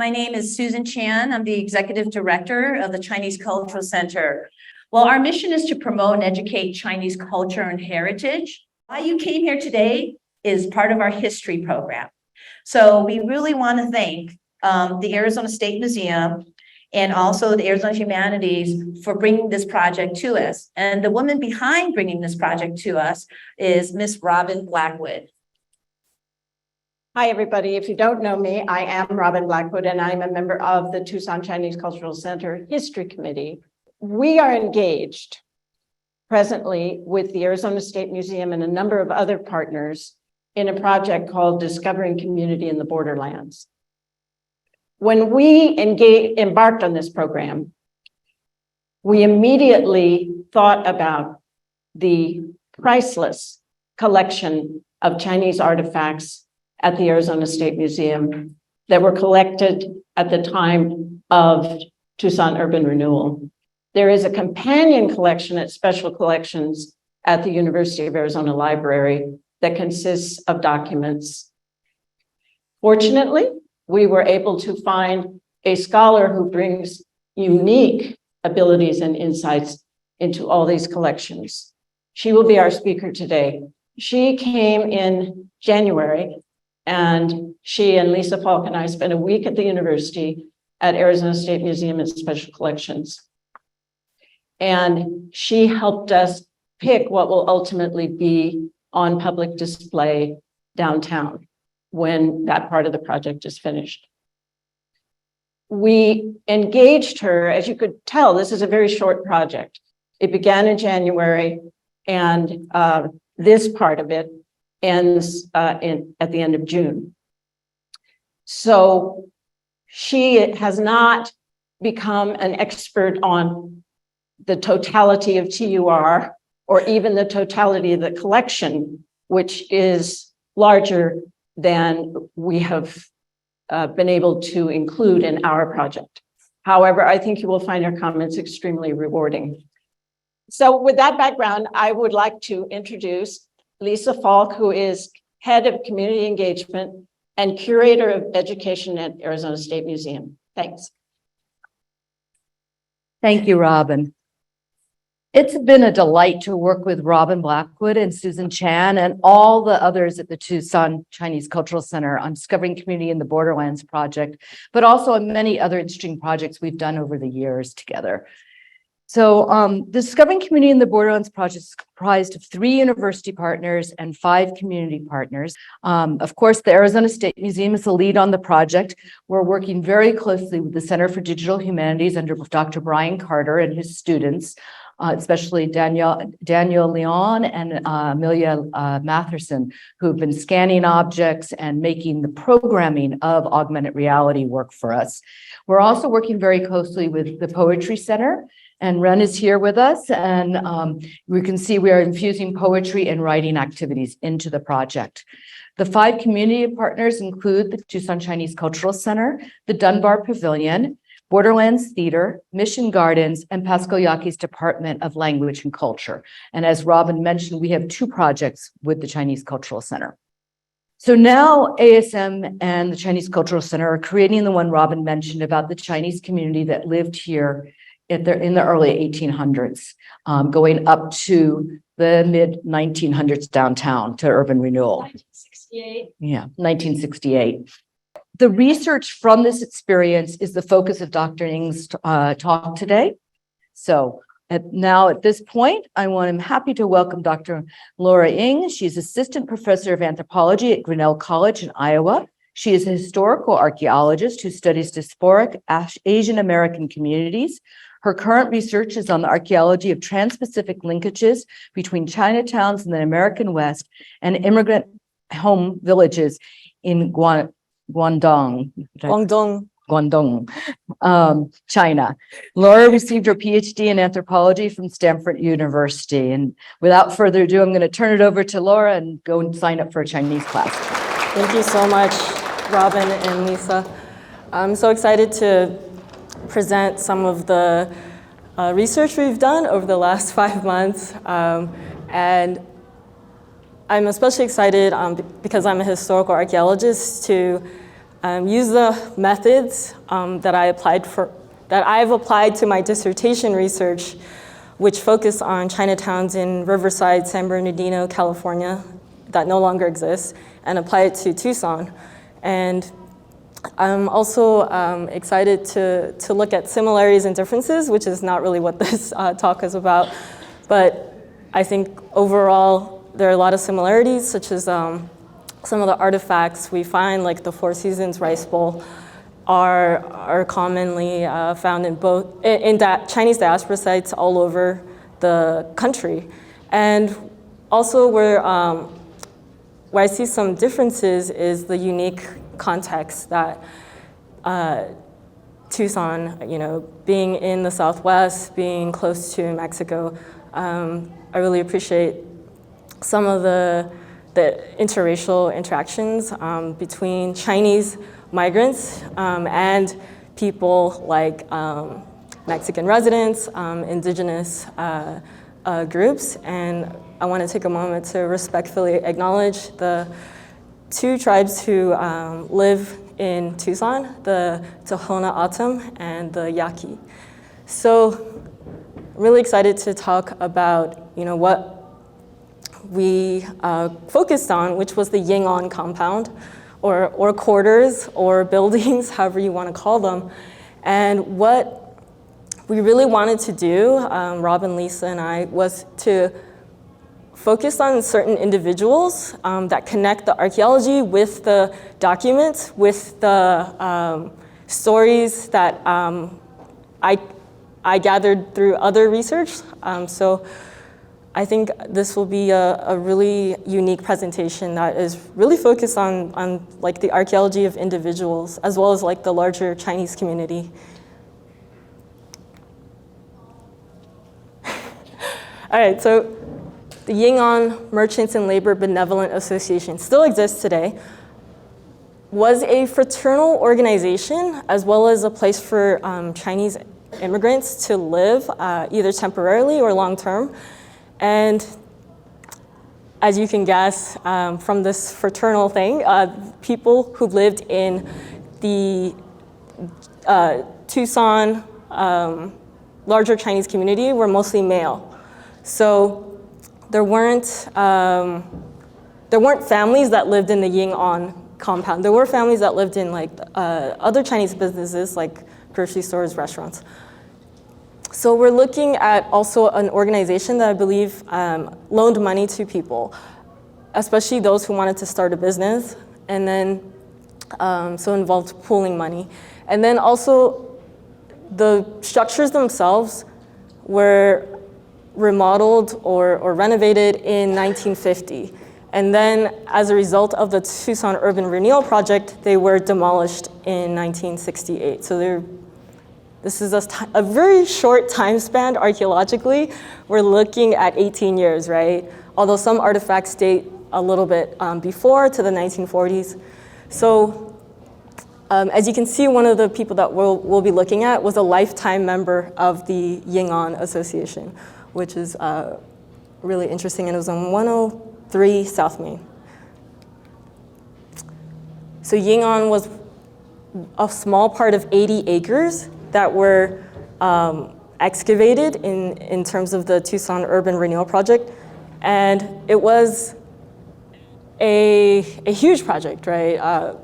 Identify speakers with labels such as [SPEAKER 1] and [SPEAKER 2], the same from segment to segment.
[SPEAKER 1] My name is Susan Chan. I'm the Executive Director of the Chinese Cultural Center. Well, our mission is to promote and educate Chinese culture and heritage. Why you came here today is part of our history program. So we really want to thank the Arizona State Museum and also the Arizona Humanities for bringing this project to us. And the woman behind bringing this project to us is Miss Robin Blackwood.
[SPEAKER 2] Hi, everybody. If you don't know me, I am Robin Blackwood, and I'm a member of the Tucson Chinese Cultural Center History Committee. We are engaged presently with the Arizona State Museum and a number of other partners in a project called Discovering Community in the Borderlands. When we embarked on this program, we immediately thought about the priceless collection of Chinese artifacts at the Arizona State Museum that were collected at the time of Tucson Urban Renewal. There is a companion collection at Special Collections at the University of Arizona Library that consists of documents. Fortunately, we were able to find a scholar who brings unique abilities and insights into all these collections. She will be our speaker today. She came in January, and she and Lisa Falk and I spent a week at the university at Arizona State Museum and Special Collections. And she helped us pick what will ultimately be on public display downtown when that part of the project is finished. We engaged her, as you could tell, this is a very short project. It began in January, and this part of it ends at the end of June. So she has not become an expert on the totality of TUR or even the totality of the collection, which is larger than we have been able to include in our project. However, I think you will find our comments extremely rewarding. So with that background, I would like to introduce Lisa Falk, who is Head of Community Engagement and Curator of Education at Arizona State Museum. Thanks.
[SPEAKER 3] Thank you, Robin. It's been a delight to work with Robin Blackwood and Susan Chan and all the others at the Tucson Chinese Cultural Center on Discovering Community in the Borderlands project, but also on many other interesting projects we've done over the years together. So the Discovering Community in the Borderlands project is comprised of 3 university partners and 5 community partners. Of course, the Arizona State Museum is the lead on the project. We're working very closely with the Center for Digital Humanities under Dr. Brian Carter and his students, especially Daniel Leon and Amelia Matherson, who've been scanning objects and making the programming of augmented reality work for us. We're also working very closely with the Poetry Center, and Ren is here with us, and we can see we are infusing poetry and writing activities into the project. The 5 community partners include the Tucson Chinese Cultural Center, the Dunbar Pavilion, Borderlands Theater, Mission Gardens, and Pascal Yaqui's Department of Language and Culture. And as Robin mentioned, we have 2 projects with the Chinese Cultural Center. So now ASM and the Chinese Cultural Center are creating the one Robin mentioned about the Chinese community that lived here in the early 1800s, going up to the mid 1900s downtown to urban renewal.
[SPEAKER 2] 1968.
[SPEAKER 3] Yeah, 1968. The research from this experience is the focus of Dr. Ying's talk today. So now at this point, I'm happy to welcome Dr. Laura Ying. She's Assistant Professor of Anthropology at Grinnell College in Iowa. She is a historical archaeologist who studies diasporic Asian American communities. Her current research is on the archaeology of trans-Pacific linkages between Chinatowns in the American West and immigrant home villages in Guangdong, China. Laura received her PhD in anthropology from Stanford University. And without further ado, I'm going to turn it over to Laura and go and sign up for a Chinese class.
[SPEAKER 4] Thank you so much, Robin and Lisa. I'm so excited to present some of the research we've done over the last 5 months. And I'm especially excited because I'm a historical archaeologist to use the methods that I've applied to my dissertation research, which focus on Chinatowns in Riverside, San Bernardino, California, that no longer exists, and apply it to Tucson. And I'm also excited to look at similarities and differences, which is not really what this talk is about. But I think overall, there are a lot of similarities, such as some of the artifacts we find, like the Four Seasons rice bowl, are commonly found in Chinese diaspora sites all over the country. And also where I see some differences is the unique context that Tucson, being in the Southwest, being close to Mexico, I really appreciate some of the interracial interactions between Chinese migrants and people like Mexican residents, indigenous groups. And I want to take a moment to respectfully acknowledge the two tribes who live in Tucson, the Tohono O'odham and the Yaqui. So I'm really excited to talk about what we focused on, which was the Ying On compound, or quarters, or buildings, however you want to call them. And what we really wanted to do, Robin, Lisa, and I, was to focus on certain individuals that connect the archaeology with the documents, with the stories that I gathered through other research. So I think this will be a really unique presentation that is really focused on like the archaeology of individuals, as well as like the larger Chinese community. All right, so the Ying On Merchants and Labor Benevolent Association still exists today, was a fraternal organization, as well as a place for Chinese immigrants to live, either temporarily or long-term. And as you can guess from this fraternal thing, people who lived in the Tucson larger Chinese community were mostly male. So there weren't families that lived in the Ying On compound. There were families that lived in like other Chinese businesses, like grocery stores, restaurants. So we're looking at also an organization that I believe loaned money to people, especially those who wanted to start a business, and then so involved pooling money. And then also the structures themselves were remodeled or renovated in 1950. And then as a result of the Tucson Urban Renewal project, they were demolished in 1968. So this is a very short time span archaeologically. We're looking at 18 years, right? Although some artifacts date a little bit before, to the 1940s. So as you can see, one of the people that we'll be looking at was a lifetime member of the Ying On Association, which is really interesting, and it was on 103 South Main. So Ying On was a small part of 80 acres that were excavated in terms of the Tucson Urban Renewal project. And it was a huge project, right?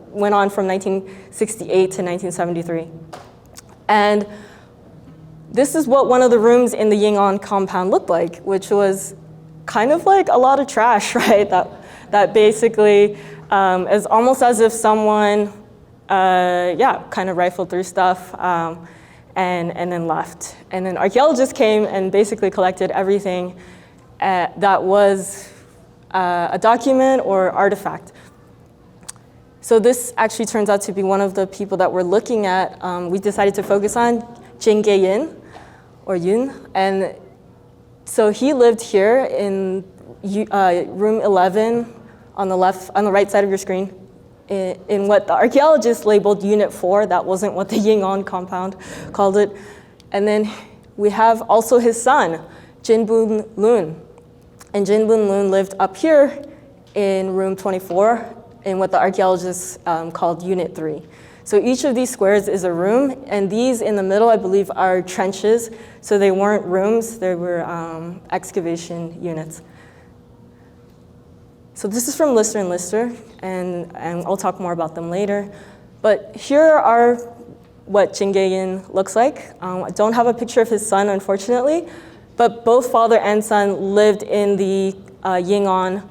[SPEAKER 4] Went on from 1968 to 1973. And this is what one of the rooms in the Ying On compound looked like, which was kind of like a lot of trash, right? That basically is almost as if someone, kind of rifled through stuff and then left. And then archaeologists came and basically collected everything that was a document or artifact. So this actually turns out to be one of the people that we're looking at. We decided to focus on Gin Gay Yin, or Yun. And so he lived here in room 11 on the right side of your screen, in what the archaeologists labeled Unit 4. That wasn't what the Ying On compound called it. And then we have also his son, Gin Boon Loon. And Gin Boon Loon lived up here in room 24 in what the archaeologists called Unit 3. So each of these squares is a room, and these in the middle, I believe, are trenches. So they weren't rooms, they were excavation units. So this is from Lister and Lister, and I'll talk more about them later. But here are what Gin Gay Yin looks like. I don't have a picture of his son, unfortunately, but both father and son lived in the Ying On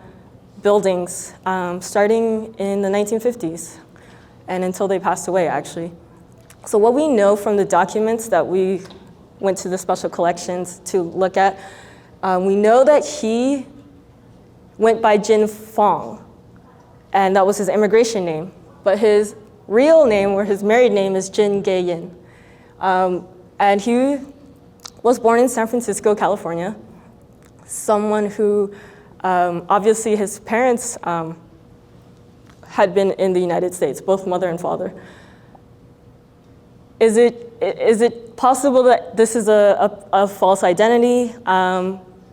[SPEAKER 4] buildings starting in the 1950s and until they passed away, actually. So what we know from the documents that we went to the special collections to look at, we know that he went by Jin Fong, and that was his immigration name. But his real name, or his married name, is Gin Gay Yin. And he was born in San Francisco, California. Someone who, obviously his parents had been in the United States, both mother and father. Is it possible that this is a false identity?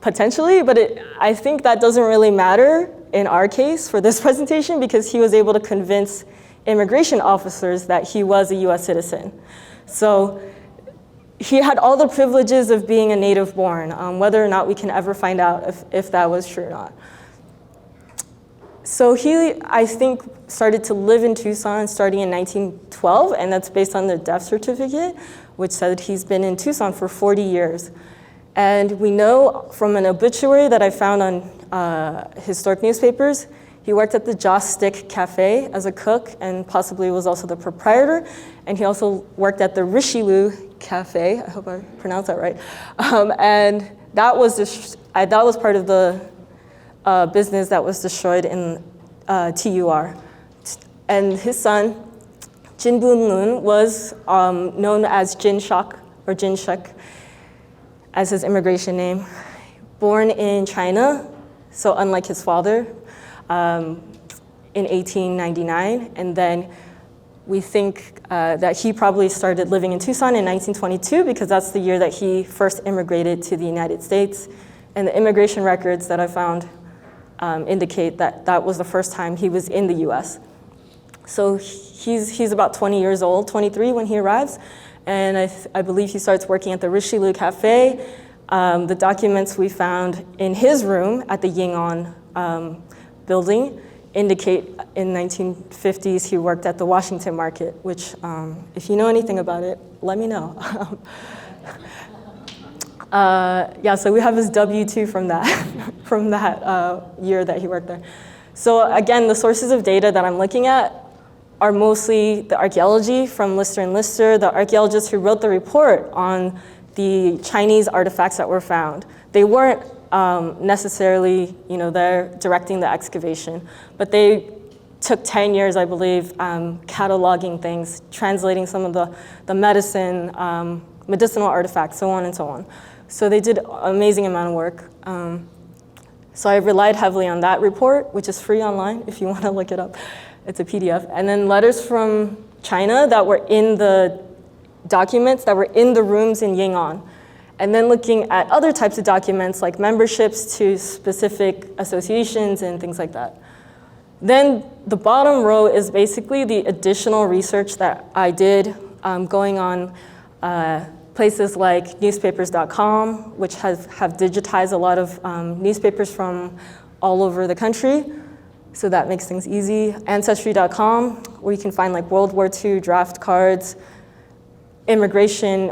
[SPEAKER 4] Potentially, but I think that doesn't really matter in our case for this presentation, because he was able to convince immigration officers that he was a US citizen. So he had all the privileges of being a native born, whether or not we can ever find out if that was true or not. So he, I think, started to live in Tucson starting in 1912, and that's based on the death certificate, which said he's been in Tucson for 40 years. And we know from an obituary that I found on historic newspapers, he worked at the Joss Stick Cafe as a cook and possibly was also the proprietor. And he also worked at the Richelieu Cafe, I hope I pronounced that right. And that was part of the business that was destroyed in TUR. And his son, Gin Boon Loon, was known as Jin Shak or Jin Shek as his immigration name. Born in China, so unlike his father, in 1899. And then we think that he probably started living in Tucson in 1922 because that's the year that he first immigrated to the United States. And the immigration records that I found indicate that that was the first time he was in the US. So he's about 20 years old, 23 when he arrives. And I believe he starts working at the Richelieu Cafe. The documents we found in his room at the Ying On building indicate in 1950s he worked at the Washington Market, which if you know anything about it, let me know. Yeah, so we have his W-2 from that year that he worked there. So again, the sources of data that I'm looking at are mostly the archaeology from Lister and Lister, the archaeologists who wrote the report on the Chinese artifacts that were found. They weren't necessarily, there directing the excavation, but they took 10 years, I believe, cataloging things, translating some of the medicine, medicinal artifacts, so on and so on. So they did an amazing amount of work. So I relied heavily on that report, which is free online if you want to look it up. It's a PDF. And then letters from China that were in the documents that were in the rooms in Ying On. And then looking at other types of documents like memberships to specific associations and things like that. Then the bottom row is basically the additional research that I did going on places like newspapers.com, which have digitized a lot of newspapers from all over the country. So that makes things easy. Ancestry.com, where you can find like World War II draft cards, immigration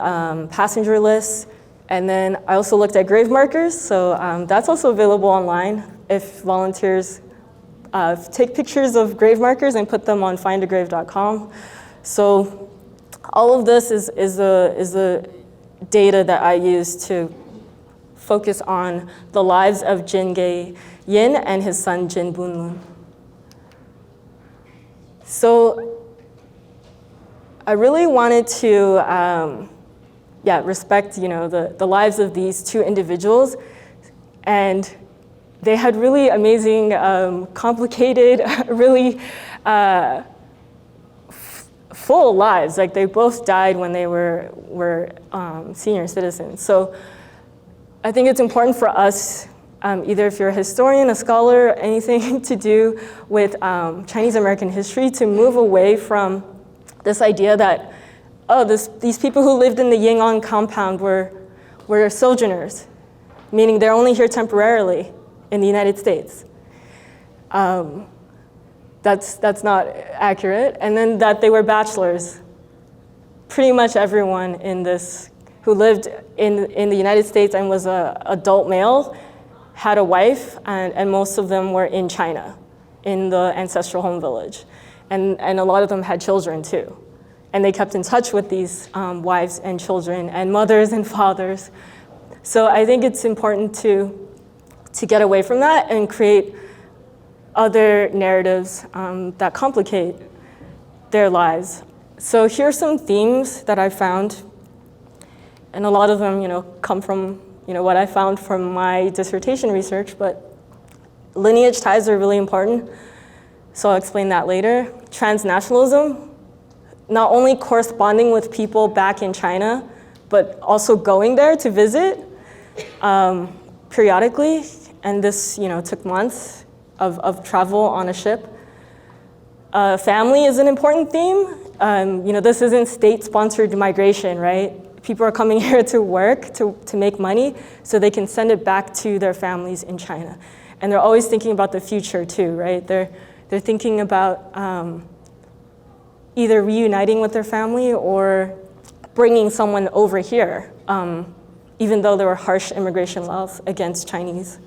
[SPEAKER 4] passenger lists. And then I also looked at grave markers. So that's also available online if volunteers take pictures of grave markers and put them on findagrave.com. So all of this is the data that I use to focus on the lives of Gin Gay Yin and his son, Gin Boon Loon. So I really wanted to respect the lives of these two individuals. And they had really amazing, complicated, really full lives. Like they both died when they were senior citizens. So I think it's important for us either if you're a historian, a scholar, anything to do with Chinese American history, to move away from this idea that, oh, these people who lived in the Ying On compound were sojourners, meaning they're only here temporarily in the United States. That's not accurate. And then that they were bachelors. Pretty much everyone in this who lived in the United States and was an adult male had a wife, and most of them were in China, in the ancestral home village. And a lot of them had children too. And they kept in touch with these wives and children and mothers and fathers. So I think it's important to get away from that and create other narratives that complicate their lives. So here's some themes that I found, and a lot of them, come from, what I found from my dissertation research, but lineage ties are really important, so I'll explain that later. Transnationalism, not only corresponding with people back in China, but also going there to visit periodically, and this, took months of travel on a ship. Family is an important theme. This isn't state-sponsored migration, right? People are coming here to work, to make money, so they can send it back to their families in China. And they're always thinking about the future too, right? They're thinking about either reuniting with their family or bringing someone over here, even though there were harsh immigration laws against Chinese.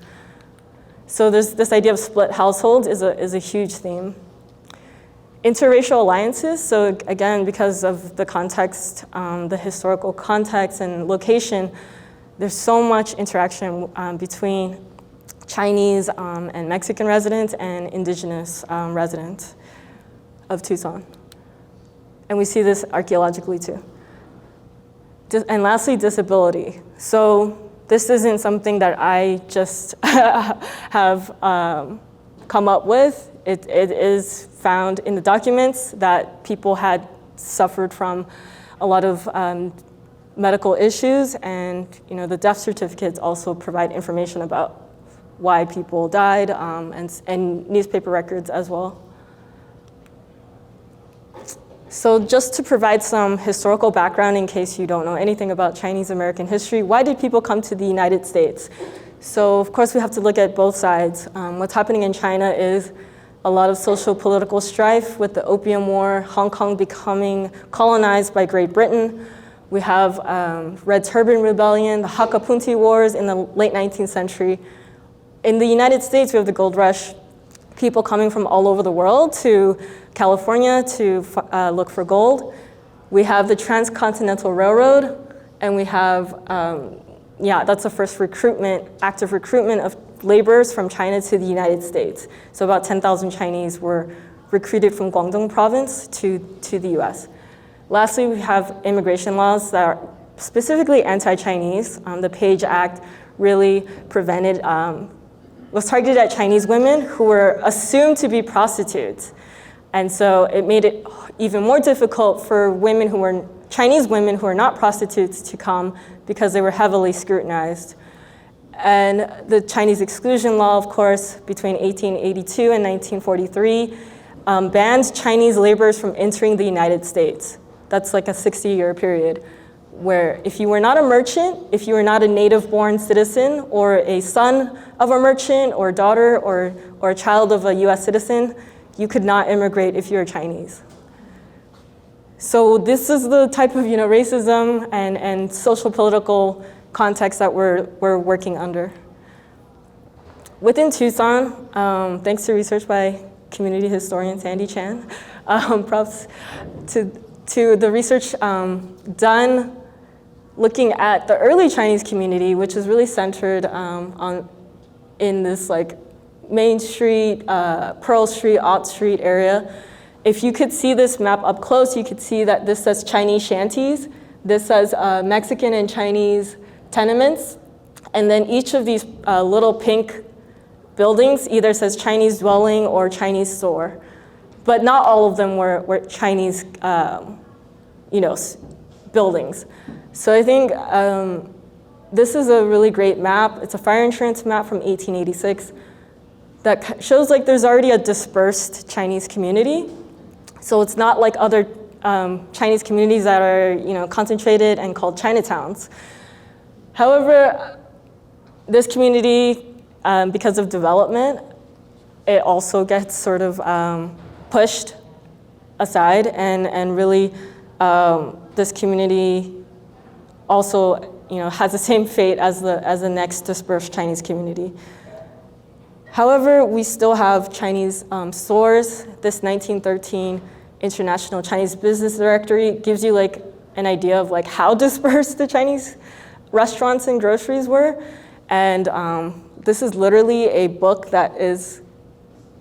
[SPEAKER 4] So this idea of split households is a huge theme. Interracial alliances, so again, because of the context, the historical context and location, there's so much interaction between Chinese and Mexican residents and indigenous residents of Tucson. And we see this archaeologically too. And lastly, disability. So this isn't something that I just have come up with. It is found in the documents that people had suffered from a lot of medical issues, and the death certificates also provide information about why people died, and newspaper records as well. So just to provide some historical background in case you don't know anything about Chinese American history, why did people come to the United States? So of course we have to look at both sides. What's happening in China is a lot of social political strife with the Opium War, Hong Kong becoming colonized by Great Britain. We have Red Turban Rebellion, the Hakapunti Wars in the late 19th century. In the United States, we have the Gold Rush, people coming from all over the world to California to look for gold. We have the Transcontinental Railroad, and we have, that's the first active recruitment of laborers from China to the United States. So about 10,000 Chinese were recruited from Guangdong province to the US. Lastly, we have immigration laws that are specifically anti-Chinese. The Page Act really was targeted at Chinese women who were assumed to be prostitutes. And so it made it even more difficult for Chinese women who are not prostitutes to come because they were heavily scrutinized. And the Chinese exclusion law, of course, between 1882 and 1943, banned Chinese laborers from entering the United States. That's like a 60-year period where if you were not a merchant, if you were not a native-born citizen or a son of a merchant or daughter or a child of a US citizen, you could not immigrate if you're Chinese. So this is the type of racism and social political context that we're working under. Within Tucson, thanks to research by community historian Sandy Chan, props to the research done looking at the early Chinese community, which is really centered in this like Main Street, Pearl Street, Ott Street area. If you could see this map up close, you could see that this says Chinese shanties. This says Mexican and Chinese tenements. And then each of these little pink buildings either says Chinese dwelling or Chinese store. But not all of them were Chinese buildings. So I think this is a really great map. It's a fire insurance map from 1886 that shows like there's already a dispersed Chinese community. So it's not like other Chinese communities that are concentrated and called Chinatowns. However, this community, because of development, it also gets sort of pushed aside, and really this community also has the same fate as the next dispersed Chinese community. However, we still have Chinese stores. This 1913 International Chinese Business Directory gives you like an idea of like how dispersed the Chinese restaurants and groceries were. And this is literally a book that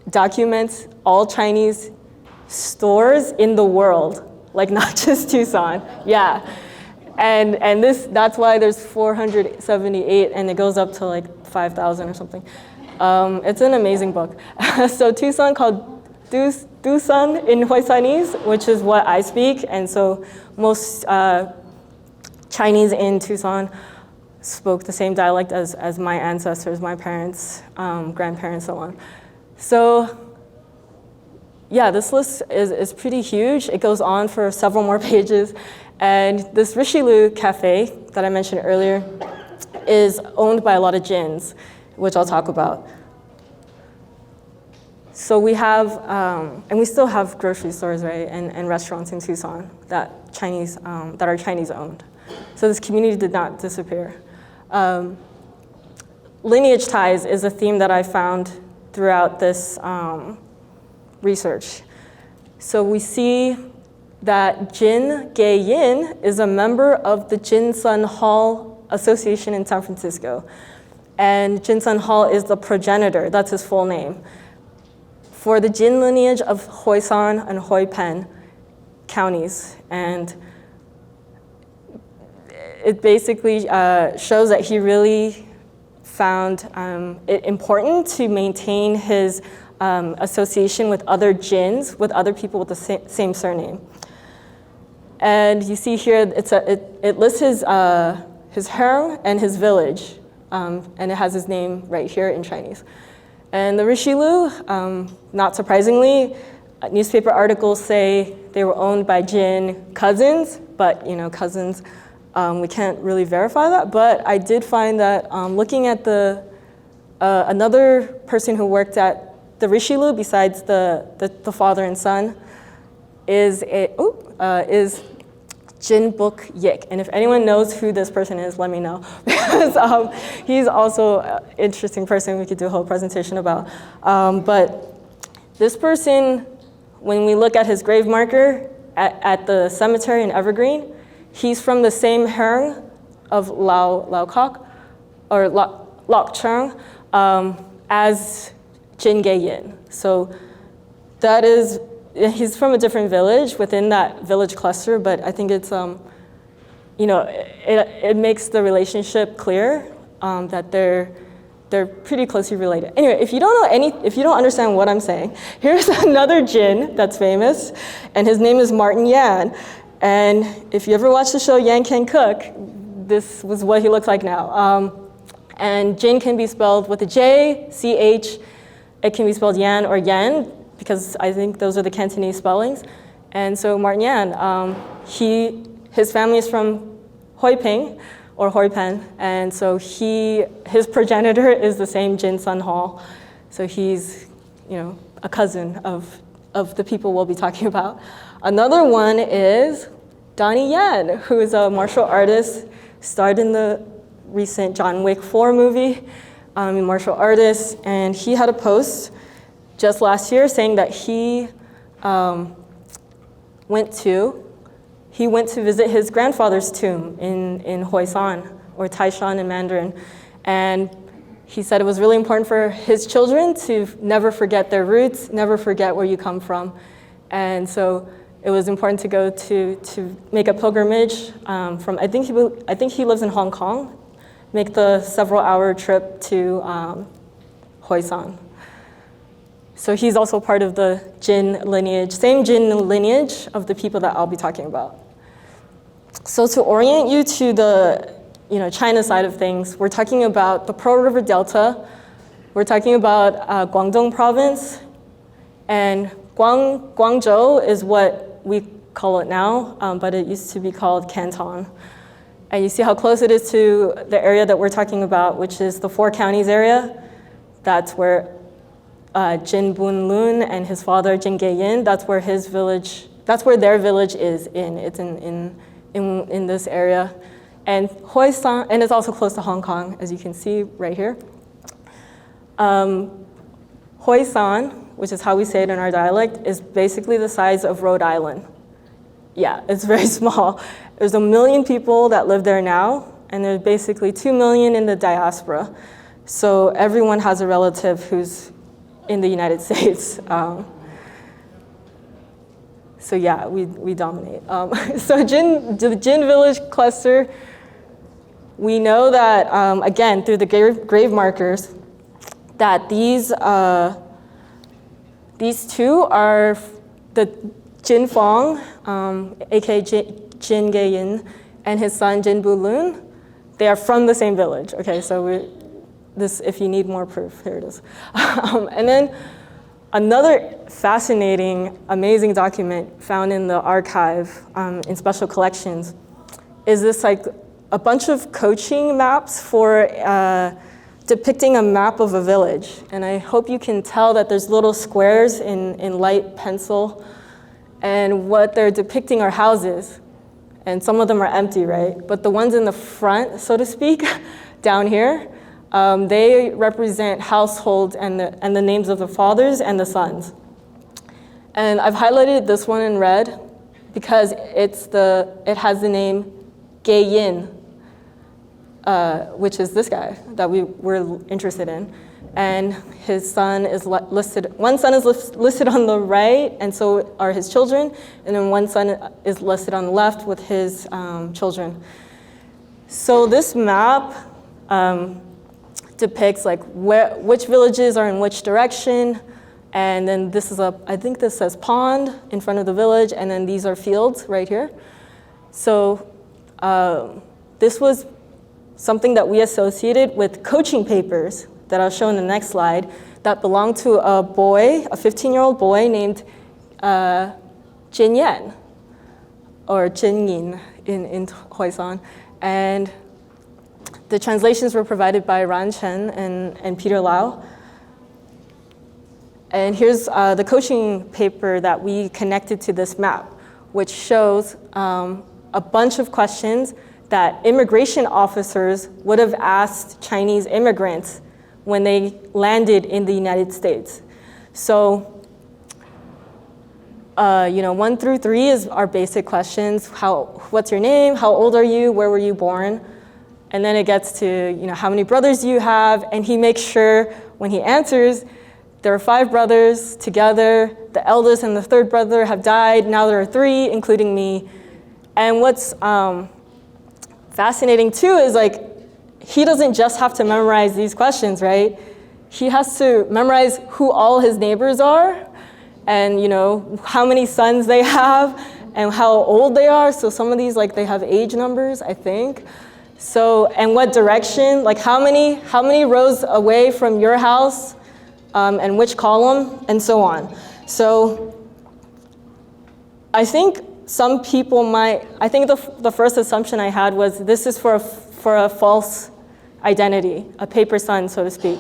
[SPEAKER 4] documents all Chinese stores in the world, like not just Tucson. Yeah. And that's why there's 478 and it goes up to like 5,000 or something. It's an amazing book. So Tucson called Tucson in Hoisanese, which is what I speak. And so most Chinese in Tucson spoke the same dialect as my ancestors, my parents, grandparents, so on. So yeah, this list is pretty huge. It goes on for several more pages. And this Richelieu Cafe that I mentioned earlier is owned by a lot of gins, which I'll talk about. So we have, and we still have grocery stores, right, and restaurants in Tucson that are Chinese owned. So this community did not disappear. Lineage ties is a theme that I found throughout this research. So we see that Gin Gay Yin is a member of the Jinsun Hall Association in San Francisco. And Jinsun Hall is the progenitor, that's his full name, for the Jin lineage of Hoisan and Hoipen counties. And it basically shows that he really found it important to maintain his association with other Jins, with other people with the same surname. And you see here, it lists his heng and his village, and it has his name right here in Chinese. And the Richelieu, not surprisingly, newspaper articles say they were owned by Jin cousins, but cousins, we can't really verify that. But I did find that looking at another person who worked at the Richelieu besides the father and son is Jin Book Yik. And if anyone knows who this person is, let me know. Because he's also an interesting person we could do a whole presentation about. But this person, when we look at his grave marker at the cemetery in Evergreen, he's from the same heng of Lao Kok, or Lok Chang, as Gin Gay Yin. So that is, he's from a different village within that village cluster, but I think it's, it makes the relationship clear that they're pretty closely related. Anyway, if you don't understand what I'm saying, here's another Jin that's famous, and his name is Martin Yan. And if you ever watch the show Yan Can Cook, this was what he looks like now. And Jin can be spelled with a J, CH. It can be spelled Yan or Yen, because I think those are the Cantonese spellings. And so Martin Yan, his family is from Hoiping or Hoipen, and so his progenitor is the same Jinsun Hall. So he's, a cousin of the people we'll be talking about. Another one is Donnie Yen, who is a martial artist, starred in the recent John Wick 4 movie, a martial artist, and he had a post just last year saying that he went to visit his grandfather's tomb in Hoisan, or Taishan in Mandarin. And he said it was really important for his children to never forget their roots, never forget where you come from. And so it was important to go to make a pilgrimage from, I think he lives in Hong Kong, make the several-hour trip to Hoisan. So he's also part of the Jin lineage, same Jin lineage of the people that I'll be talking about. So to orient you to the China side of things, we're talking about the Pearl River Delta, we're talking about Guangdong province, and Guangzhou is what we call it now, but it used to be called Canton. And you see how close it is to the area that we're talking about, which is the Four Counties area. That's where Gin Boon Loon and his father, Gin Gay Yin, that's where their village is in. It's in this area. And Hoisan, and it's also close to Hong Kong, as you can see right here. Hoisan, which is how we say it in our dialect, is basically the size of Rhode Island. Yeah, it's very small. There's 1 million people that live there now, and there's basically 2 million in the diaspora. So everyone has a relative who's in the United States. So yeah, we dominate. So the Gin Village cluster, we know that, again, through the grave markers, that these two are the Jin Fong, aka Gin Gay Yin, and his son Gin Boon Loon. They are from the same village. Okay, so if you need more proof, here it is. And then another fascinating, amazing document found in the archive in special collections is this like a bunch of coaching maps for depicting a map of a village. And I hope you can tell that there's little squares in light pencil, and what they're depicting are houses. And some of them are empty, right? But the ones in the front, so to speak, down here, they represent households and the names of the fathers and the sons. And I've highlighted this one in red because it has the name Gay Yin, which is this guy that we were interested in. And his son is listed, one son is listed on the right, and so are his children, and then one son is listed on the left with his children. So this map depicts like which villages are in which direction, and then this is I think this says pond in front of the village, and then these are fields right here. So this was something that we associated with coaching papers that I'll show in the next slide that belonged to a boy, a 15-year-old boy named Jin Yan, or Jin Yin in Hoisan. And the translations were provided by Ran Chen and Peter Lau. And here's the coaching paper that we connected to this map, which shows a bunch of questions that immigration officers would have asked Chinese immigrants when they landed in the United States. So, 1 through 3 is our basic questions. What's your name? How old are you? Where were you born? And then it gets to, how many brothers do you have? And he makes sure when he answers, there are 5 brothers together. The eldest and the third brother have died. Now there are 3, including me. And what's fascinating too is like, he doesn't just have to memorize these questions, right? He has to memorize who all his neighbors are and, how many sons they have and how old they are. So some of these, like, they have age numbers, I think. So, and what direction, like how many rows away from your house and which column and so on. So I think some people I think the first assumption I had was this is for a false identity, a paper son, so to speak,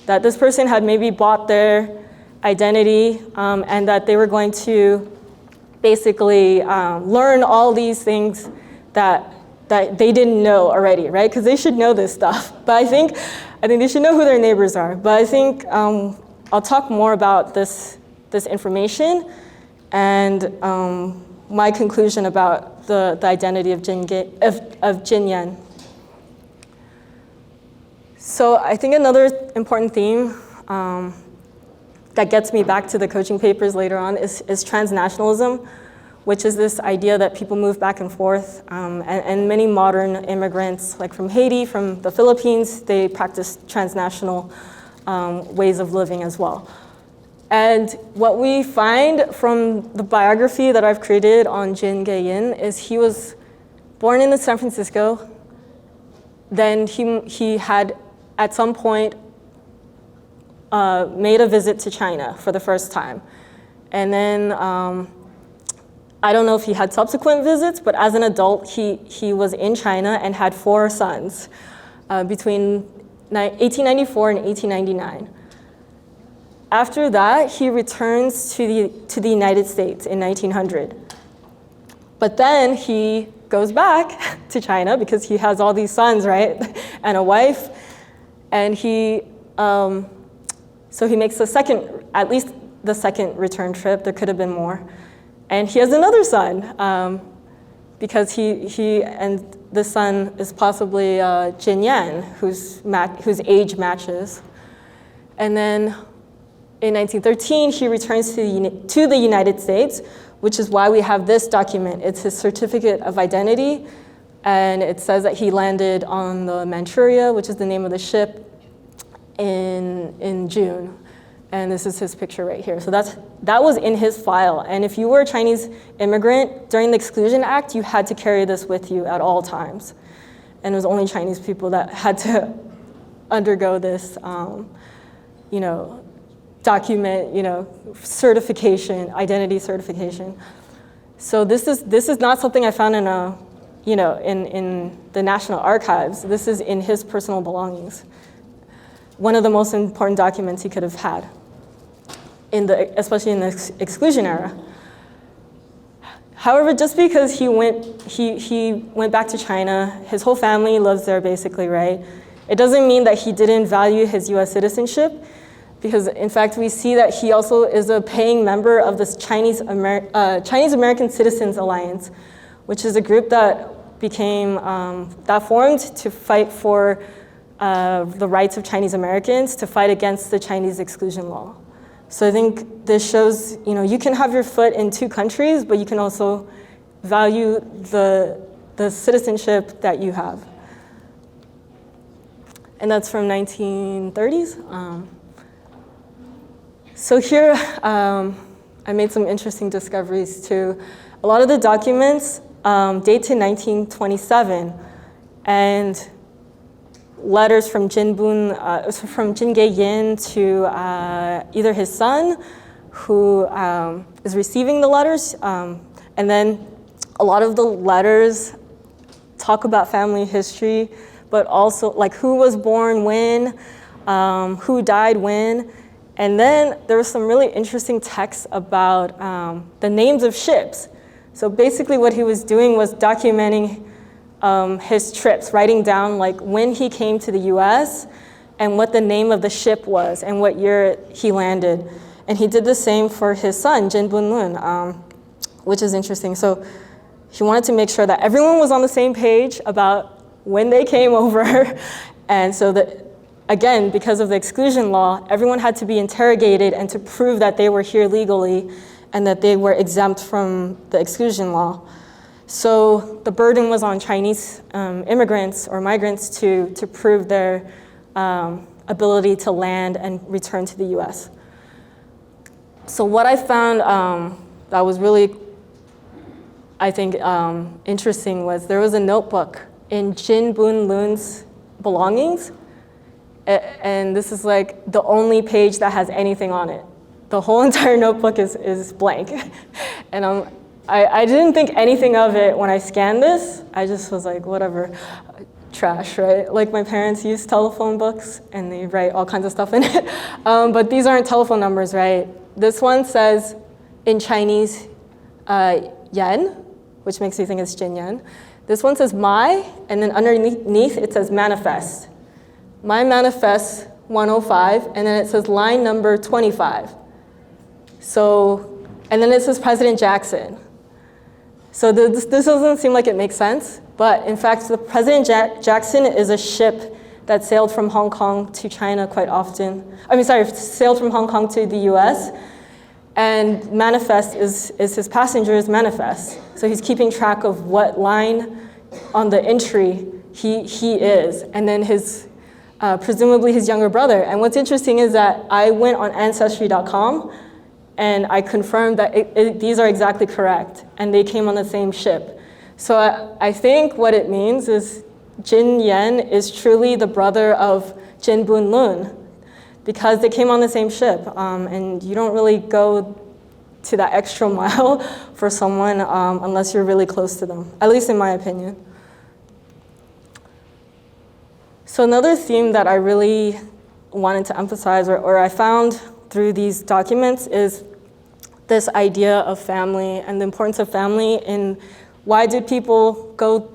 [SPEAKER 4] that this person had maybe bought their identity and that they were going to basically learn all these things that they didn't know already, right? Because they should know this stuff. But I think they should know who their neighbors are. But I think I'll talk more about this information and my conclusion about the identity of Jin Yan. So I think another important theme that gets me back to the coaching papers later on is transnationalism, which is this idea that people move back and forth, and many modern immigrants, like from Haiti, from the Philippines, they practice transnational ways of living as well. And what we find from the biography that I've created on Gin Gay Yin is he was born in San Francisco, then he had at some point made a visit to China for the first time. And then I don't know if he had subsequent visits, but as an adult, he was in China and had 4 sons between 1894 and 1899. After that, he returns to the United States in 1900. But then he goes back to China because he has all these sons, right? And a wife. And so he makes at least the second return trip. There could have been more. And he has another son because he and the son is possibly Jin Yan, whose age matches. And then in 1913, he returns to the United States, which is why we have this document. It's his certificate of identity, and it says that he landed on the Manchuria, which is the name of the ship, in June. And this is his picture right here. So that was in his file. And if you were a Chinese immigrant during the Exclusion Act, you had to carry this with you at all times. And it was only Chinese people that had to undergo this, document, certification, identity certification. So this is not something I found in in the National Archives. This is in his personal belongings. One of the most important documents he could have had, especially in the exclusion era. However, just because he went back to China, his whole family lives there basically, right? It doesn't mean that he didn't value his US citizenship, because in fact we see that he also is a paying member of this Chinese American Citizens Alliance, which is a group that formed to fight for the rights of Chinese Americans, to fight against the Chinese exclusion law. So I think this shows, you can have your foot in 2 countries, but you can also value the citizenship that you have. And that's from 1930s. So here, I made some interesting discoveries too. A lot of the documents date to 1927, and letters from Gin Gay Yin to either his son, who is receiving the letters, and then a lot of the letters talk about family history, but also like who was born when, who died when. And then there was some really interesting texts about the names of ships. So basically what he was doing was documenting his trips, writing down like when he came to the US and what the name of the ship was and what year he landed. And he did the same for his son, Gin Boon Loon, which is interesting. So he wanted to make sure that everyone was on the same page about when they came over. And so that, again, because of the exclusion law, everyone had to be interrogated and to prove that they were here legally and that they were exempt from the exclusion law. So the burden was on Chinese immigrants or migrants to prove their ability to land and return to the US. So what I found that was really, I think, interesting was there was a notebook in Gin Boon Loon's belongings. And this is like the only page that has anything on it. The whole entire notebook is blank. And I didn't think anything of it when I scanned this. I just was like, whatever, trash, right? Like my parents use telephone books and they write all kinds of stuff in it. But these aren't telephone numbers, right? This one says in Chinese, yen, which makes me think it's Jin Yan. This one says my, and then underneath it says manifest. My manifest 105, and then it says line number 25. So, and then it says President Jackson. So this doesn't seem like it makes sense, but in fact, the President Jackson is a ship that sailed from Hong Kong to China quite often. Sailed from Hong Kong to the US, and manifest is his passenger's manifest. So he's keeping track of what line on the entry he is, and then his, presumably his younger brother. And what's interesting is that I went on Ancestry.com and I confirmed that these are exactly correct, and they came on the same ship. So I think what it means is Gin Yin is truly the brother of Gin Boon Loon because they came on the same ship, and you don't really go to that extra mile for someone unless you're really close to them, at least in my opinion. So another theme that I really wanted to emphasize, or I found through these documents, is this idea of family and the importance of family in why did people go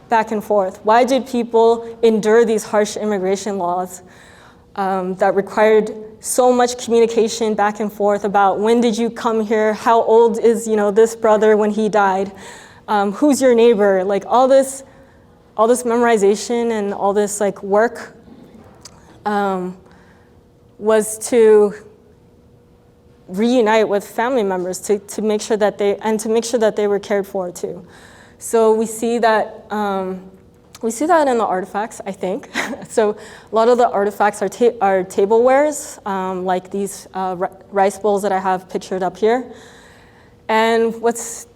[SPEAKER 4] back and forth? Why did people endure these harsh immigration laws that required so much communication back and forth about when did you come here? How old is this brother when he died? Who's your neighbor? Like all this memorization and all this like work was to reunite with family members to make sure that they were cared for too. So we see that in the artifacts, I think. So a lot of the artifacts are tablewares, like these rice bowls that I have pictured up here. And what's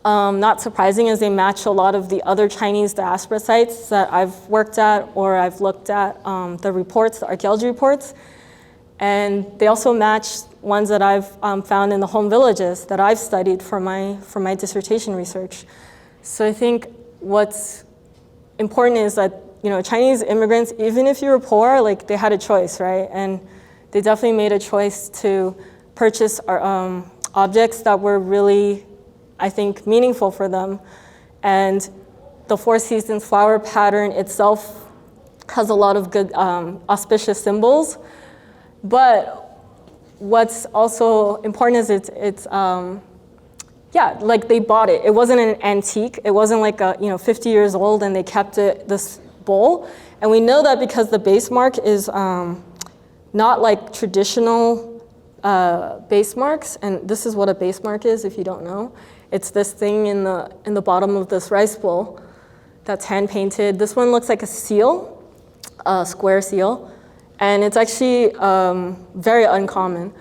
[SPEAKER 4] not surprising is they match a lot of the other Chinese diaspora sites that I've worked at or I've looked at the reports, the archaeology reports. And they also match ones that I've found in the home villages that I've studied for my dissertation research. So I think what's important is that Chinese immigrants, even if you were poor, like they had a choice, right? And they definitely made a choice to purchase objects that were really, I think, meaningful for them. And the Four Seasons flower pattern itself has a lot of good auspicious symbols. But what's also important is it's like they bought it. It wasn't an antique. It wasn't like 50 years old and they kept this bowl. And we know that because the base mark is not like traditional base marks. And this is what a base mark is if you don't know. It's this thing in the bottom of this rice bowl that's hand painted. This one looks like a seal, a square seal. And it's actually very uncommon.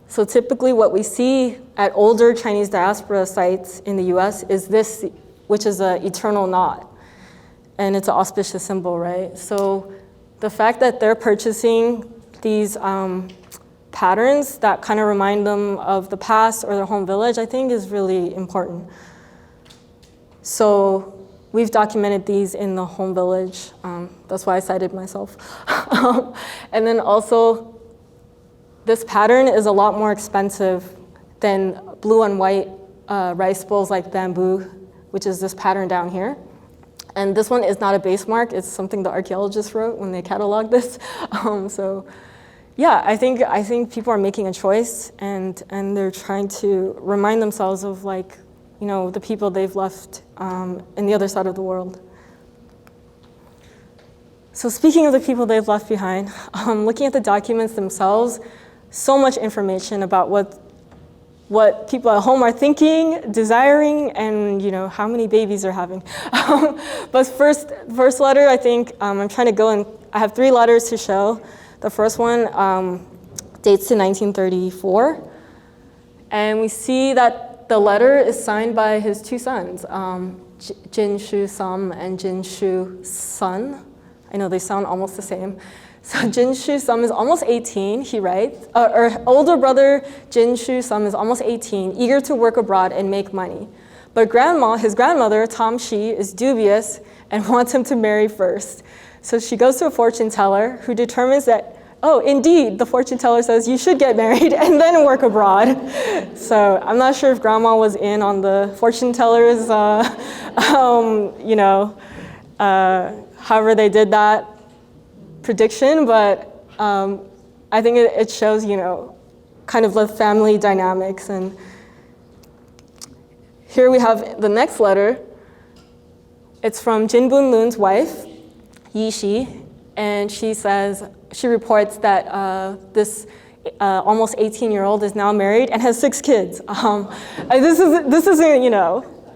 [SPEAKER 4] So typically what we see at older Chinese diaspora sites in the US is this, which is an eternal knot. And it's an auspicious symbol, right? So the fact that they're purchasing these patterns that kind of remind them of the past or their home village, I think is really important. So we've documented these in the home village. That's why I cited myself. And then also, this pattern is a lot more expensive than blue and white rice bowls like bamboo, which is this pattern down here. And this one is not a base mark. It's something the archaeologists wrote when they cataloged this. So yeah, I think people are making a choice and they're trying to remind themselves of the people they've left in the other side of the world. So speaking of the people they've left behind, looking at the documents themselves, so much information about what people at home are thinking, desiring, and how many babies they're having. But first letter, I think I'm trying to go and I have 3 letters to show. The first one dates to 1934, and we see that the letter is signed by his 2 sons, Jin Shu Sum and Jin Shu Sun. I know they sound almost the same. So Jin Shu Sum is almost 18, he writes. Or older brother Jin Shu Sum is almost 18, eager to work abroad and make money. But his grandmother, Tom Shi, is dubious and wants him to marry first. So she goes to a fortune teller who determines that, oh, indeed, the fortune teller says you should get married and then work abroad. So I'm not sure if grandma was in on the fortune teller's, however they did that prediction, but I think it shows, kind of the family dynamics. And here we have the next letter. It's from Gin Boon Loon's wife, Yi Shi, and she reports that this almost 18-year-old is now married and has 6 kids. This isn't,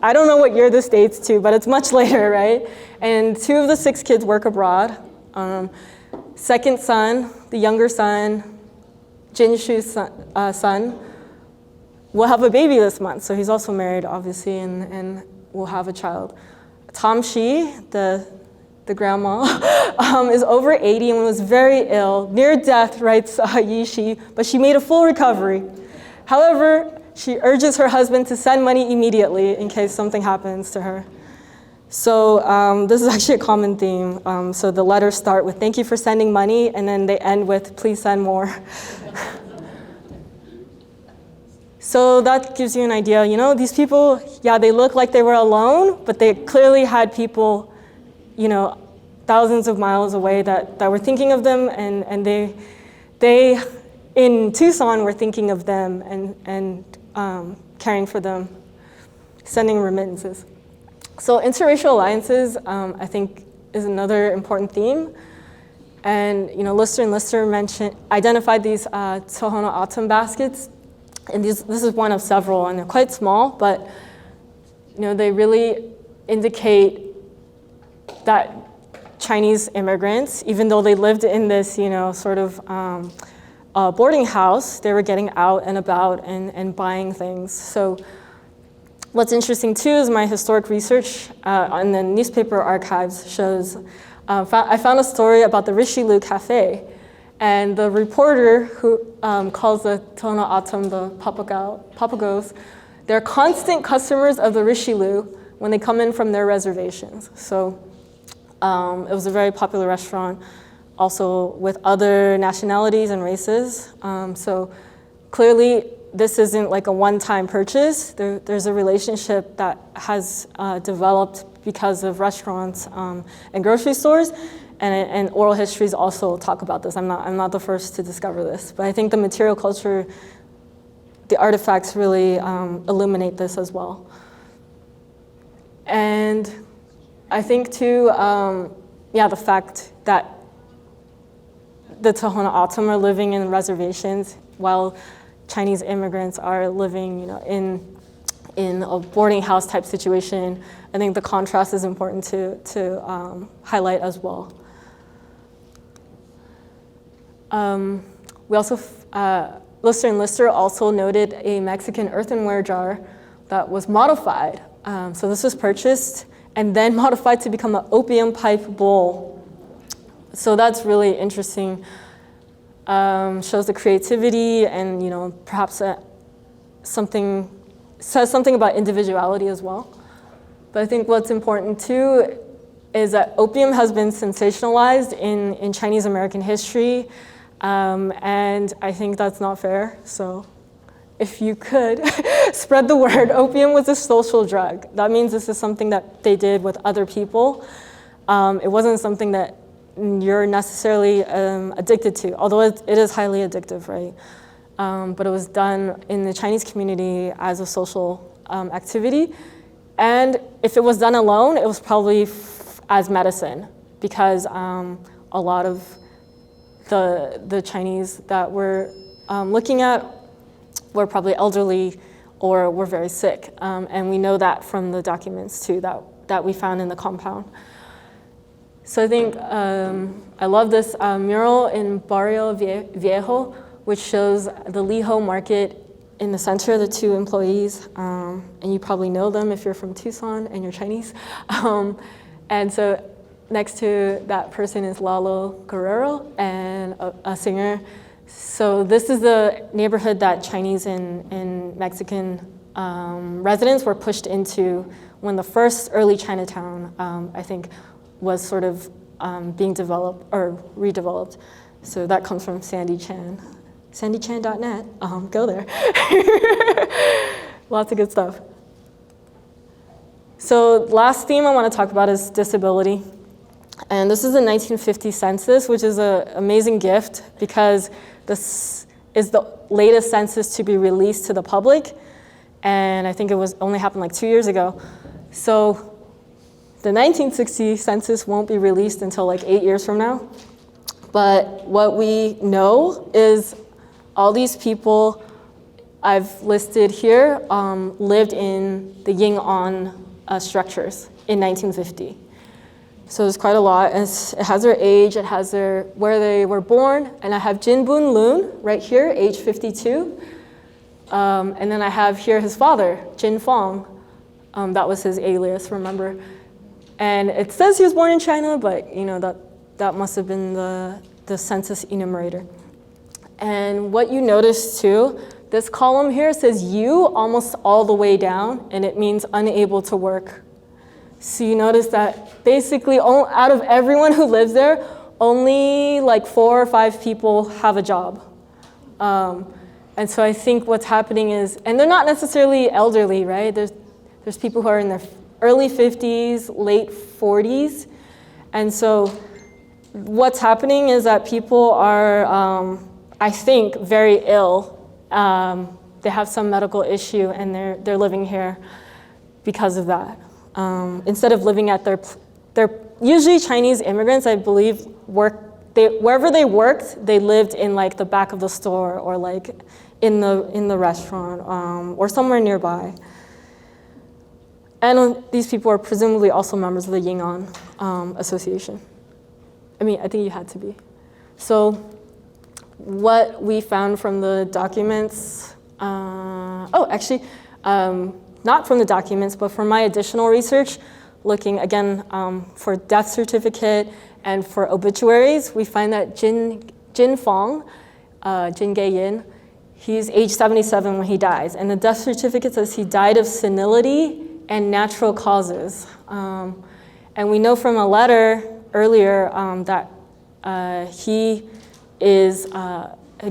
[SPEAKER 4] I don't know what year this dates to, but it's much later, right? And 2 of the 6 kids work abroad. Second son, the younger son, Jin Shu's son, will have a baby this month. So he's also married, obviously, and will have a child. Tom Shi, the the grandma, is over 80 and was very ill, near death, writes Yi Shi, but she made a full recovery. However, she urges her husband to send money immediately in case something happens to her. So this is actually a common theme. So the letters start with, thank you for sending money, and then they end with, please send more. So that gives you an idea, you know, these people, yeah, they look like they were alone, but they clearly had people, you know, thousands of miles away that were thinking of them, and they in Tucson were thinking of them and caring for them, sending remittances. So interracial alliances, I think, is another important theme. And, you know, Lister and Lister identified these Tohono O'odham baskets. And this is one of several, and they're quite small, but, you know, they really indicate that Chinese immigrants, even though they lived in this, you know, sort of boarding house, they were getting out and about and buying things. So what's interesting too is my historic research on the newspaper archives shows, I found a story about the Richelieu Cafe, and the reporter who calls the Tohono O'odham the Papagos, they're constant customers of the Richelieu when they come in from their reservations. So it was a very popular restaurant, also with other nationalities and races. So clearly, this isn't like a one-time purchase. There's a relationship that has developed because of restaurants and grocery stores, and oral histories also talk about this. I'm not the first to discover this, but I think the material culture, the artifacts really illuminate this as well. And I think too, yeah, the fact that the Tohono O'odham are living in reservations while Chinese immigrants are living, you know, in a boarding house type situation. I think the contrast is important to highlight as well. We also, Lister and Lister also noted a Mexican earthenware jar that was modified. So this was purchased and then modified to become an opium pipe bowl. So that's really interesting. Shows the creativity and, you know, perhaps says something about individuality as well. But I think what's important too is that opium has been sensationalized in Chinese American history, and I think that's not fair. So if you could spread the word, opium was a social drug. That means this is something that they did with other people. It wasn't something that you're necessarily addicted to, although it is highly addictive, right? But it was done in the Chinese community as a social activity. And if it was done alone, it was probably as medicine, because a lot of the Chinese that we're looking at were probably elderly or were very sick. And we know that from the documents too that we found in the compound. So I think I love this mural in Barrio Viejo, which shows the Liho market in the center of the two employees. And you probably know them if you're from Tucson and you're Chinese. And so next to that person is Lalo Guerrero, and a singer. So this is the neighborhood that Chinese and Mexican residents were pushed into when the first early Chinatown, I think, was sort of being developed or redeveloped. So that comes from Sandy Chan. SandyChan.net, go there. Lots of good stuff. So last theme I want to talk about is disability. And this is the 1950 census, which is an amazing gift because this is the latest census to be released to the public. And I think it was only happened like 2 years ago. So the 1960 census won't be released until like 8 years from now. But what we know is all these people I've listed here lived in the Ying On structures in 1950. So there's quite a lot. It has their age, it has where they were born, and I have Gin Boon Loon right here, age 52. And then I have here his father, Jin Fong. That was his alias, remember? And it says he was born in China, but that must have been the census enumerator. And what you notice too, this column here says you almost all the way down, and it means unable to work. So you notice that basically out of everyone who lives there, only like 4 or 5 people have a job. And so I think what's happening is, and they're not necessarily elderly, right? There's people who are in their early 50s, late 40s. And so what's happening is that people are, I think, very ill. They have some medical issue and they're living here because of that. Instead of living at their usually Chinese immigrants, I believe, wherever they worked, they lived in like the back of the store or like in the restaurant or somewhere nearby. And these people are presumably also members of the Ying On Association. I mean, I think you had to be. So what we found from the documents, not from the documents, but from my additional research, looking again for death certificate and for obituaries, we find that Jin Fong, Gin Gay Yin, he's age 77 when he dies. And the death certificate says he died of senility and natural causes. And we know from a letter earlier that he is,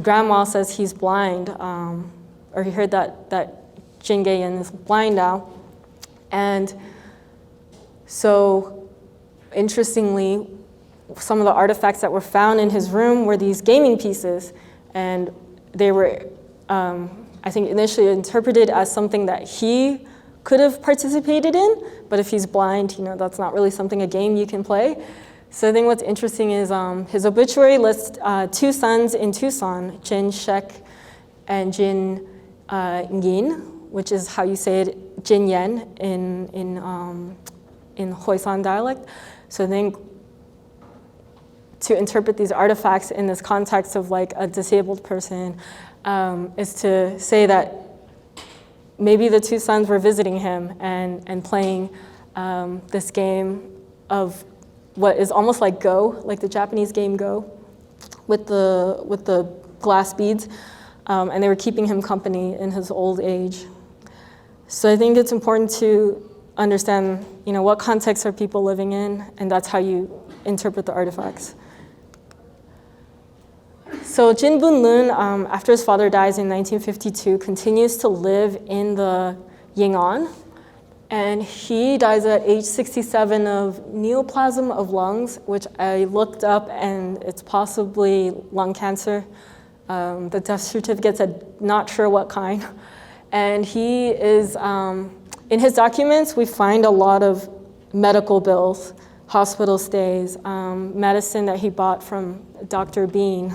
[SPEAKER 4] grandma says he's blind, or he heard that Gin Gay Yin is blind now. And so, interestingly, some of the artifacts that were found in his room were these gaming pieces, and they were, I think, initially interpreted as something that he could have participated in, but if he's blind, that's not really something a game you can play. So I think what's interesting is his obituary lists 2 sons in Tucson, Jin Shek and Jin Yin, which is how you say it, Jin Yen in Hoisan dialect. So I think to interpret these artifacts in this context of like a disabled person is to say that maybe the 2 sons were visiting him and playing this game of what is almost like Go, like the Japanese game Go, with the glass beads, and they were keeping him company in his old age. So I think it's important to understand, what context are people living in, and that's how you interpret the artifacts. So Gin Boon Loon, after his father dies in 1952, continues to live in the Ying On, and he dies at age 67 of neoplasm of lungs, which I looked up, and it's possibly lung cancer. The death certificate said not sure what kind. And he is, in his documents, we find a lot of medical bills, hospital stays, medicine that he bought from Dr. Bean.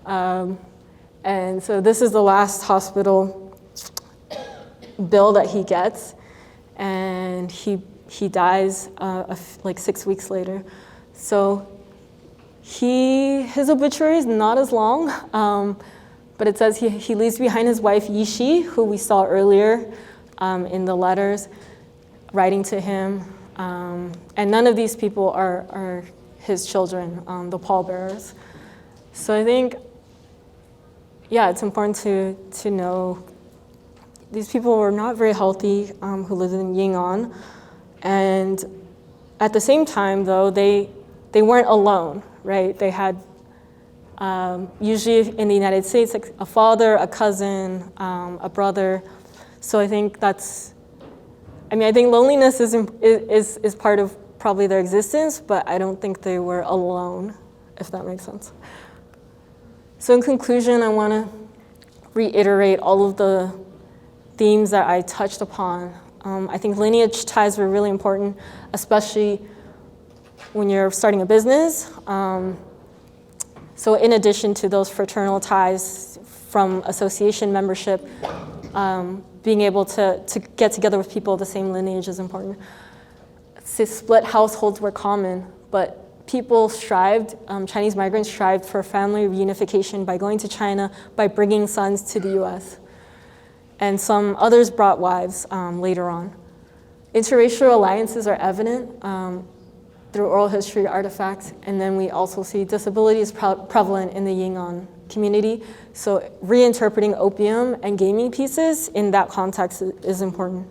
[SPEAKER 4] And so this is the last hospital bill that he gets, and he dies like 6 weeks later. So his obituary is not as long, but it says he leaves behind his wife Yishi, who we saw earlier in the letters, writing to him. And none of these people are his children, the pallbearers. So I think, it's important to know these people were not very healthy who lived in Ying On. And at the same time, though, they weren't alone, right? They had, usually in the United States, like a father, a cousin, a brother. So I think I think loneliness is part of probably their existence, but I don't think they were alone, if that makes sense. So in conclusion, I want to reiterate all of the themes that I touched upon. I think lineage ties were really important, especially when you're starting a business. So in addition to those fraternal ties from association membership, being able to get together with people of the same lineage is important. Split households were common, but people strived, Chinese migrants strived for family reunification by going to China, by bringing sons to the US. And some others brought wives later on. Interracial alliances are evident through oral history artifacts, and then we also see disability is prevalent in the Ying On community. So reinterpreting opium and gaming pieces in that context is important.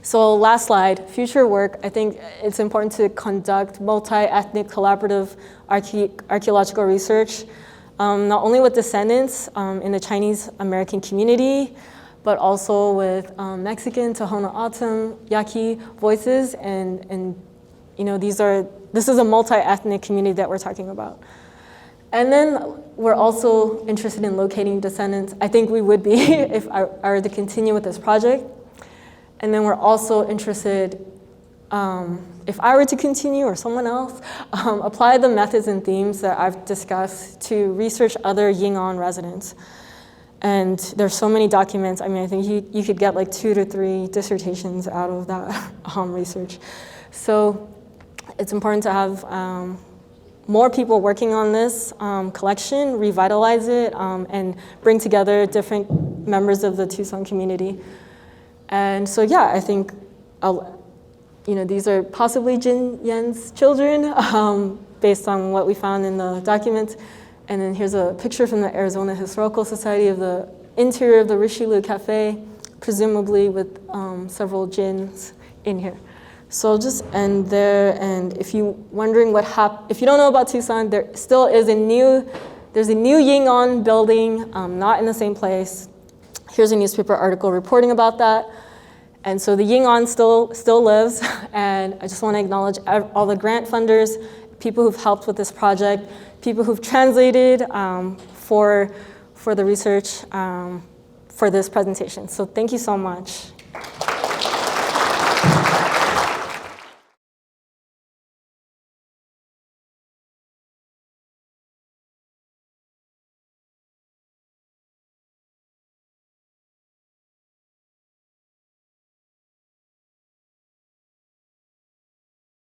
[SPEAKER 4] So last slide, future work. I think it's important to conduct multi-ethnic collaborative archaeological research, not only with descendants in the Chinese American community, but also with Mexican, Tohono O'odham, Yaqui voices, and you know, this is a multi-ethnic community that we're talking about. And then we're also interested in locating descendants. I think we would be if I were to continue with this project. And then we're also interested, if I were to continue or someone else, apply the methods and themes that I've discussed to research other Ying On residents. And there's so many documents. I mean, I think you could get like 2 to 3 dissertations out of that research. So it's important to have more people working on this collection, revitalize it, and bring together different members of the Tucson community. And so, yeah, I think, these are possibly Jin Yen's children based on what we found in the documents. And then here's a picture from the Arizona Historical Society of the interior of the Richelieu Cafe, presumably with several gins in here. So I'll just end there. And if you're wondering if you don't know about Tucson, there still is there's a new Ying On building, not in the same place. Here's a newspaper article reporting about that. And so the Ying On still lives, and I just want to acknowledge all the grant funders, people who've helped with this project, people who've translated for the research for this presentation. So thank you so much.